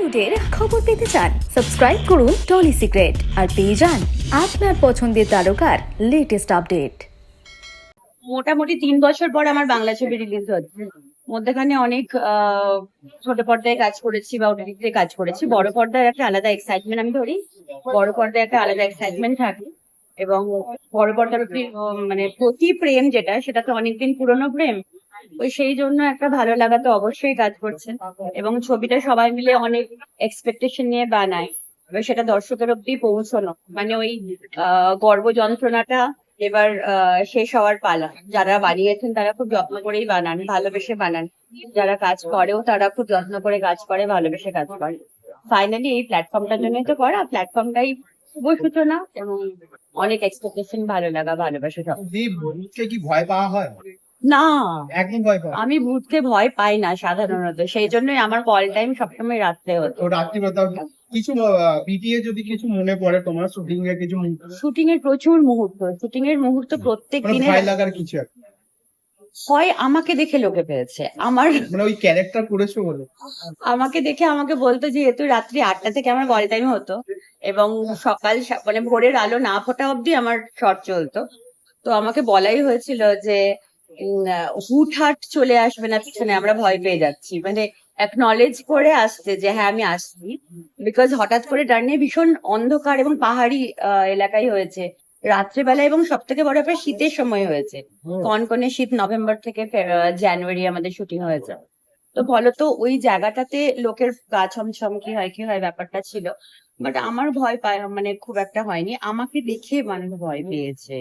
টলিউডের খবর পেতে চান সাবস্ক্রাইব করুন টলি সিক্রেট আর পেয়ে যান আপনার পছন্দের তারকার লেটেস্ট আপডেট। মোটামুটি 3 বছর পর আমার বাংলা ছবি রিলিজ হচ্ছে। মধ্যেখানে অনেক ছোট পর্দায় কাজ করেছি বা ওটিটিতে কাজ করেছি। বড় পর্দায় একটা আলাদা এক্সাইটমেন্ট আমি ধরি, বড় পর্দায় একটা আলাদা এক্সাইটমেন্ট থাকে। এবং বড় পর্দার মানে প্রতি প্রেম যেটা, সেটা তো অনেকদিন পুরনো প্রেম। ওই সেই জন্য একটা ভালো লাগা তো অবশ্যই কাজ করছে। এবং ছবিটা সবাই মিলে অনেক এক্সপেকটেশন নিয়ে বানায়, এবার সেটা দর্শকের অব্দি পৌঁছানো, মানে ওই গর্ভ যন্ত্রণাটা এবার শেষ হওয়ার পালা। যারা বানিয়েছেন তারা খুব যত্ন করেই বানান, ভালোবেসে বানান। যারা কাজ করেও তারা খুব যত্ন করে কাজ করে, ভালোবেসে কাজ করে। ফাইনালি এই প্ল্যাটফর্মটার জন্যই তো করা, প্ল্যাটফর্মটাই শুভ সূচনা এবং অনেক এক্সপেকটেশন, ভালো লাগা, ভালোবাসা সব। ভূতকে কি ভয় পাওয়া হয়? না, একদম ভয় পাওয়া আমি ভূতকে ভয় পাই না সাধারণত, সেই জন্যই আমার কল টাইম সবসময় রাত্রে হতো। তো রাত্রিবেলা কিছু বিটিএ যদি কিছু মনে পড়ে তোমার শুটিং এর কিছু শুটিং এর প্রচুর মুহূর্ত, শুটিং এর মুহূর্ত প্রত্যেক মানে দিনে ভয় লাগার কিছু একটা? হয় আমাকে দেখে লোকে পেয়েছে, আমার মানে ওই ক্যারেক্টার করেছো বলে আমাকে দেখে আমাকে বলতো, যেহেতু রাত্রি 8টা থেকে আমার কল টাইম হতো এবং সকাল মানে ভোরের আলো না ফোটা অব্দি আমার শট চলতো। তো আমাকে বলাই হয়েছিল যে হুটহাট চলে আসবে না পিছনে, আমরা ভয় পেয়ে যাচ্ছি, মানে অ্যাকনলেজ করে আসছে যে হ্যাঁ আমি আসছি। বিকজ হঠাৎ করে টার্নে ভীষণ অন্ধকার এবং পাহাড়ি এলাকায় হয়েছে রাত্রেবেলা, এবং সব থেকে বড় ব্যাপার শীতের সময় হয়েছে। কনকনে শীত, নভেম্বর থেকে জানুয়ারি আমাদের শুটিং হয়েছে। তো ফলত ওই জায়গাটাতে লোকের গা ছমছম কি হয় ব্যাপারটা ছিল। বাট আমার ভয় পায় মানে খুব একটা হয়নি, আমাকে দেখে মানুষ ভয় পেয়েছে।